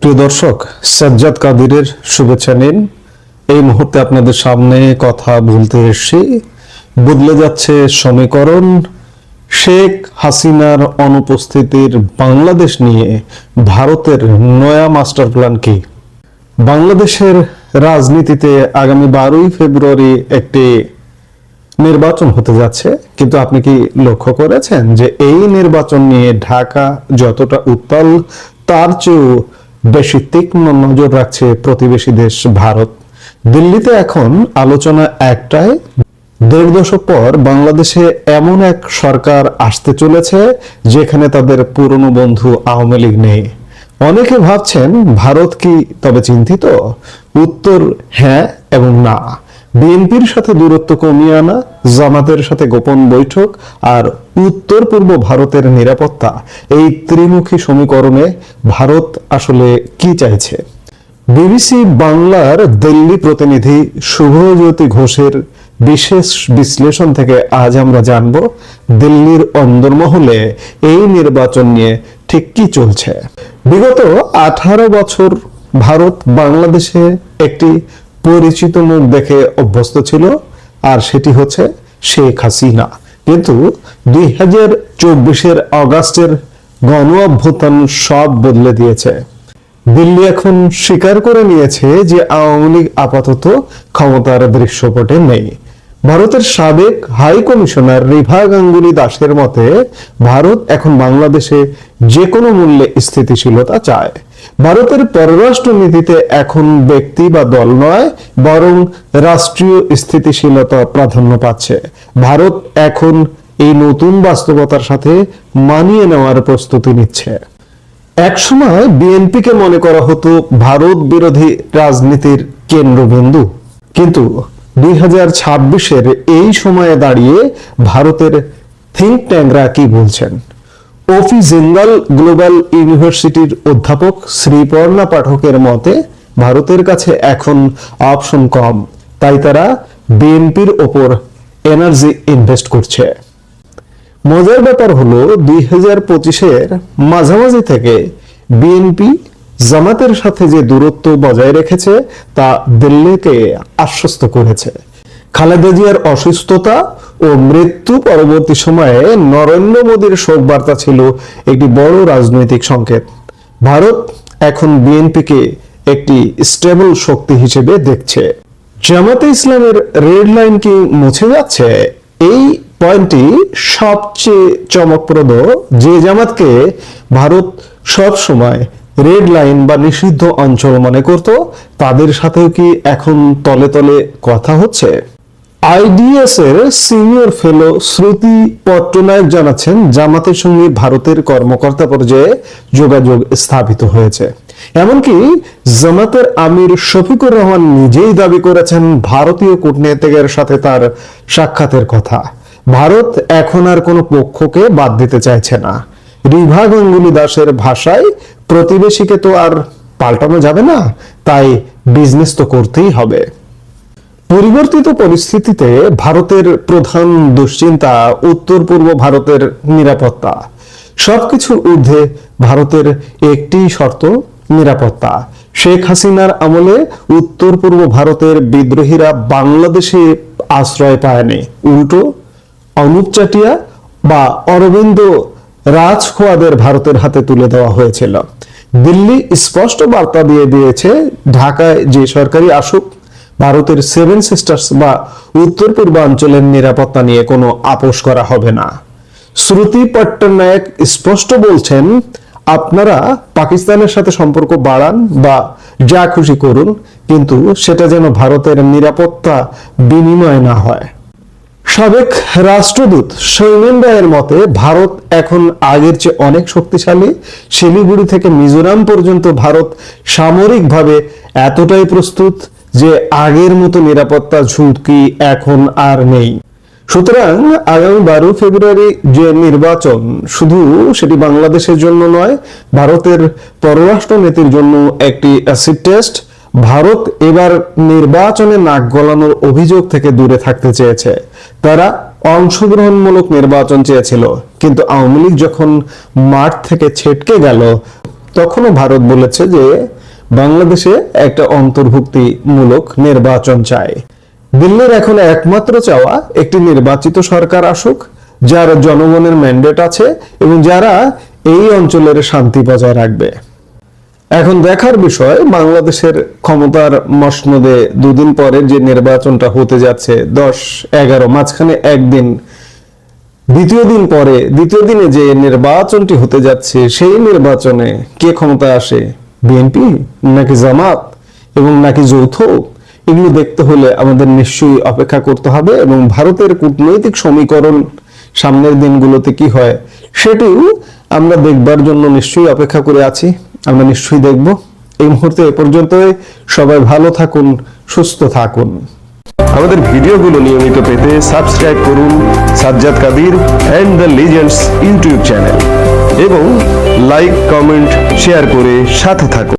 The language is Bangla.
প্রিয় দর্শক, সাজ্জাদ কাদিরের শুভেচ্ছা নিন। এই মুহূর্তে আপনাদের সামনে কথা বলতে এসেছি। বদলে যাচ্ছে সমীকরণ। শেখ হাসিনার অনুপস্থিতির বাংলাদেশ নিয়ে ভারতের নয়া মাস্টার প্ল্যান কি? বাংলাদেশের রাজনীতিতে আগামী 12ই ফেব্রুয়ারি একটি নির্বাচন হতে যাচ্ছে, কিন্তু আপনি কি লক্ষ্য করেছেন যে এই নির্বাচন নিয়ে ঢাকা যতটা উত্তাল, তার চেয়েও বেশি তীক্ষ্ণ নজর রাখছে প্রতিবেশী দেশ ভারত। দিল্লিতে এখন আলোচনা একটাই, 1.5 দশক পর বাংলাদেশে এমন এক সরকার আসতে চলেছে যেখানে তাদের পুরনো বন্ধু আওয়ামী লীগ নেই। অনেকে ভাবছেন ভারত কি তবে চিন্তিত? উত্তর হ্যাঁ এবং না। বিএনপির সাথে দূরত্ব কমিয়ে আনা, জামাতের সাথে গোপন বৈঠক আর উত্তর পূর্ব ভারতের নিরাপত্তা, এই ত্রিমুখী সমীকরণে ভারত আসলে কি চাইছে? বিবিসি বাংলার দিল্লি প্রতিনিধি শুভজ্যোতি ঘোষের বিশেষ বিশ্লেষণ থেকে আজ আমরা জানব দিল্লির অন্দরমহলে এই নির্বাচন নিয়ে ঠিক কি চলছে। বিগত 18 বছর ভারত বাংলাদেশে একটি পরিচিত মুখ দেখে অভ্যস্ত ছিল, আর সেটি হচ্ছে শেখ হাসিনা। কিন্তু 2024-এর অগাস্টের গণ অভ্যুত্থান সব বদলে দিয়েছে। দিল্লি এখন স্বীকার করে নিয়েছে যে আওয়ামী লীগ আপাতত ক্ষমতার দৃশ্যপটে নেই। ভারতের সাবেক হাই কমিশনার রিভা গাঙ্গুলি দাসের মতে ভারত এখন বাংলাদেশে যে কোনো মূল্যে স্থিতিশীলতা চায়। ভারতের পররাষ্ট্র নীতিতে এখন ব্যক্তি বা দল নয়, বরং রাষ্ট্রীয় স্থিতিশীলতা প্রাধান্য পাচ্ছে। ভারত এখন এই নতুন বাস্তবতার সাথে মানিয়ে নেওয়ার প্রস্তুতি নিচ্ছে। একসময় বিএনপিকে মনে করা হতো ভারত বিরোধী রাজনীতির কেন্দ্রবিন্দু, কিন্তু 2026-এর এই সময়ে দাঁড়িয়ে ভারতের থিঙ্ক ট্যাঙ্করা কি বলছেন? ওফি জিন্দাল গ্লোবাল ইউনিভার্সিটির অধ্যাপক শ্রীপর্ণা পাঠকের মতে ভারতের কাছে এখন অপশন কম, তাই তারা বিএনপির ওপর এনার্জি ইনভেস্ট করছে। মজার ব্যাপার হলো 2025-এর মাঝামাঝি থেকে বিএনপি জামাতের সাথে যে দূরত্ব বজায় রেখেছে তা দিল্লিকে আশ্বস্ত করেছে। খালেদা জিয়ার অসুস্থতা ও মৃত্যু পরবর্তী সময়ে নরেন্দ্র মোদীর শোক বার্তা ছিল একটি বড় রাজনৈতিক সংকেত। ভারত এখন বিএনপিকে একটি স্টেবল শক্তি হিসেবে দেখছে। জামাতে ইসলামের রেড লাইন কি মুছে যাচ্ছে? এই পয়েন্টটি সবচেয়ে চমকপ্রদ। যে জামাতকে ভারত সব সময় রেড লাইন বা নিষিদ্ধ অঞ্চল মনে করত, তাদের সাথেও কি এখন তলে তলে কথা হচ্ছে? আইডিএস এর সিনিয়র ফেলো শ্রুতি পট্টনায়ক জানাচ্ছেন জামাতের সঙ্গে ভারতের কর্মকর্তা পর্যায়ে যোগাযোগ স্থাপিত হয়েছে। এমনকি জামাতের আমির শফিকুর রহমান নিজেই দাবি করেছেন ভারতীয় কূটনীতিকের সাথে তার সাক্ষাতের কথা। ভারত এখন আর কোনো পক্ষকে বাদ দিতে চাইছে না। রিভা গাঙ্গুলি দাসের ভাষায় প্রতিবেশীকে তো আর পাল্টানো যাবে না, তাই বিজনেস তো করতেই হবে। পরিবর্তিত পরিস্থিতিতে ভারতের প্রধান দুশ্চিন্তা উত্তর পূর্ব ভারতের নিরাপত্তা। সবকিছুর ঊর্ধ্বে ভারতের একটি শর্ত, নিরাপত্তা। শেখ হাসিনার আমলে উত্তর পূর্ব ভারতের বিদ্রোহীরা বাংলাদেশে আশ্রয় পায়নি, উল্টো অনুপ চাটিয়া বা অরবিন্দ রাজখোয়াদের ভারতের হাতে তুলে দেওয়া হয়েছিল। দিল্লি স্পষ্ট বার্তা দিয়ে দিয়েছে ঢাকায় যে সরকারি আসুক, ভারতের 7 সিস্টার্স বা উত্তর পূর্বাঞ্চলের নিরাপত্তা নিয়ে কোনো আপোষ করা হবে না। শ্রুতি পট্টনায়ক স্পষ্ট বলছেন, আপনারা পাকিস্তানের সাথে সম্পর্ক বাড়ান বা যা খুশি করুন, কিন্তু সেটা যেন ভারতের নিরাপত্তা বিনিময় না হয়। সাবেক রাষ্ট্রদূত সৈমেন রায়ের মতে ভারত এখন আগের চেয়ে অনেক শক্তিশালী। শিলিগুড়ি থেকে মিজোরাম পর্যন্ত ভারত সামরিকভাবে এতটাই প্রস্তুত যে আগের মতো নিরাপত্তা ঝুঁকি এখন আর নেই। সুতরাং আগামী 12 ফেব্রুয়ারি যে নির্বাচন, শুধু সেটি বাংলাদেশের জন্য নয়, ভারতের পররাষ্ট্র নীতির জন্য একটি অ্যাসিড টেস্ট। ভারত এবার নির্বাচনে নাক গলানোর অভিযোগ থেকে দূরে থাকতে চেয়েছে। তারা অংশগ্রহণমূলক নির্বাচন চেয়েছিল, কিন্তু আওয়ামী লীগ যখন মাঠ থেকে ছিটকে গেল তখনও ভারত বলেছে যে বাংলাদেশে একটা অন্তর্ভুক্তিমূলক নির্বাচন চায়। দিল্লির এখন একমাত্র চাওয়া একটি নির্বাচিত সরকার আসুক, যার জনগণের ম্যান্ডেট আছে এবং যারা এই অঞ্চলের শান্তি বজায় রাখবে। এখন দেখার বিষয়, বাংলাদেশের ক্ষমতার মসনদে দুদিন পরে যে নির্বাচনটা হতে যাচ্ছে, 10-11 মাঝখানে একদিন, দ্বিতীয় দিনে যে নির্বাচনটি হতে যাচ্ছে, সেই নির্বাচনে কে ক্ষমতা আসে, বিএনপি নাকি জামাত এবং নাকি যৌথ, এগুলো দেখতে হলে আমাদের নিশ্চয়ই অপেক্ষা করতে হবে এবং ভারতের কূটনৈতিক সমীকরণ সামনের দিনগুলোতে কি হয় সেটিও আমরা দেখবার জন্য নিশ্চয়ই অপেক্ষা করে আছি। আমরা নিশ্চয়ই দেখব। এই মুহূর্তে এ পর্যন্তই। সবাই ভালো থাকুন, সুস্থ থাকুন। আমাদের ভিডিওগুলো নিয়মিত পেতে সাবস্ক্রাইব করুন Sajjad Kadir and the legends YouTube channel এবং লাইক, কমেন্ট, শেয়ার করে সাথে থাকুন।